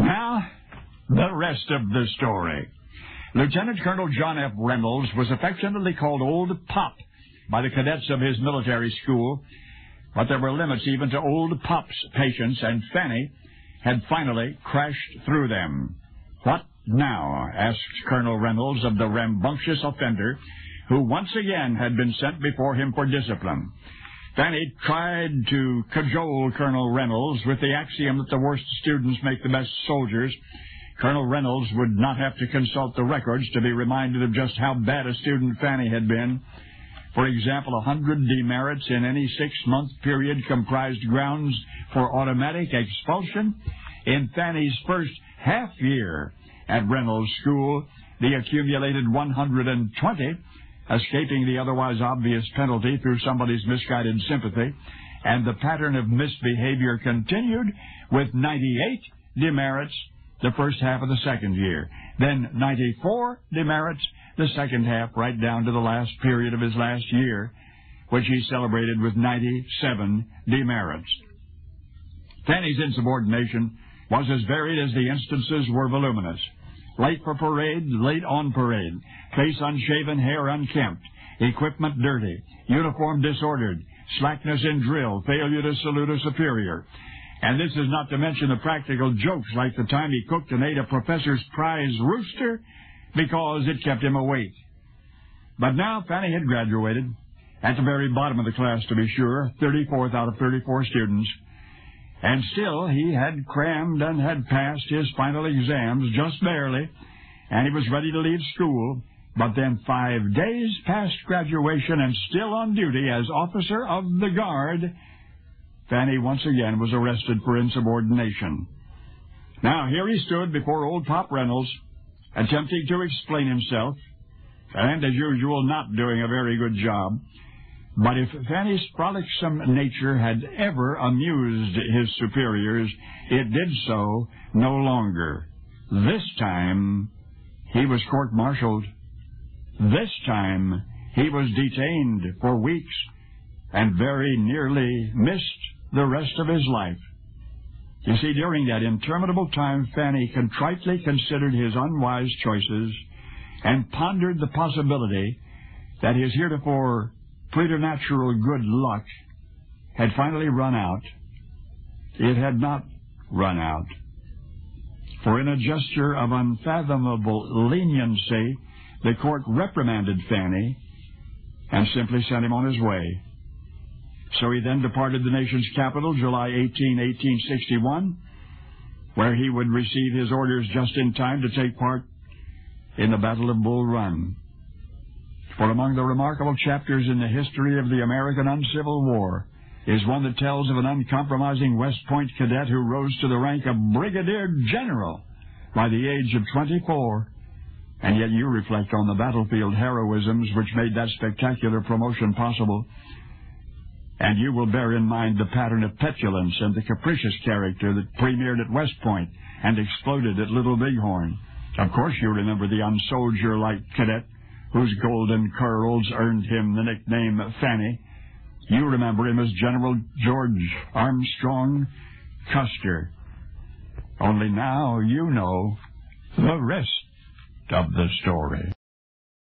Now, the rest of the story. Lieutenant Colonel John F. Reynolds was affectionately called Old Pop by the cadets of his military school, but there were limits even to Old Pop's patience, and Fanny had finally crashed through them. What now? Asked Colonel Reynolds of the rambunctious offender, who once again had been sent before him for discipline. Fanny tried to cajole Colonel Reynolds with the axiom that the worst students make the best soldiers. Colonel Reynolds would not have to consult the records to be reminded of just how bad a student Fanny had been. For example, 100 demerits in any 6-month period comprised grounds for automatic expulsion. In Fanny's first half year at Reynolds School, the accumulated 120, escaping the otherwise obvious penalty through somebody's misguided sympathy, and the pattern of misbehavior continued with 98 demerits the first half of the second year, then 94 demerits the second half, right down to the last period of his last year, which he celebrated with 97 demerits. Fanny's insubordination was as varied as the instances were voluminous. Late for parade, late on parade, face unshaven, hair unkempt, equipment dirty, uniform disordered, slackness in drill, failure to salute a superior. And this is not to mention the practical jokes like the time he cooked and ate a professor's prize rooster because it kept him awake. But now Fanny had graduated, at the very bottom of the class to be sure, 34th out of 34 students. And still, he had crammed and had passed his final exams just barely, and he was ready to leave school. But then 5 days past graduation and still on duty as officer of the guard, Fanny once again was arrested for insubordination. Now, here he stood before Old Pop Reynolds, attempting to explain himself, and, as usual, not doing a very good job. But if Fanny's frolicsome nature had ever amused his superiors, it did so no longer. This time, he was court-martialed. This time, he was detained for weeks and very nearly missed the rest of his life. You see, during that interminable time, Fanny contritely considered his unwise choices and pondered the possibility that his heretofore preternatural good luck had finally run out. It had not run out. For in a gesture of unfathomable leniency, the court reprimanded Fanny and simply sent him on his way. So he then departed the nation's capital, July 18, 1861, where he would receive his orders just in time to take part in the Battle of Bull Run. For among the remarkable chapters in the history of the American Uncivil War is one that tells of an uncompromising West Point cadet who rose to the rank of brigadier general by the age of 24. And yet you reflect on the battlefield heroisms which made that spectacular promotion possible, and you will bear in mind the pattern of petulance and the capricious character that premiered at West Point and exploded at Little Bighorn. Of course you remember the unsoldier-like cadet whose golden curls earned him the nickname Fanny. You remember him as General George Armstrong Custer. Only now you know the rest of the story.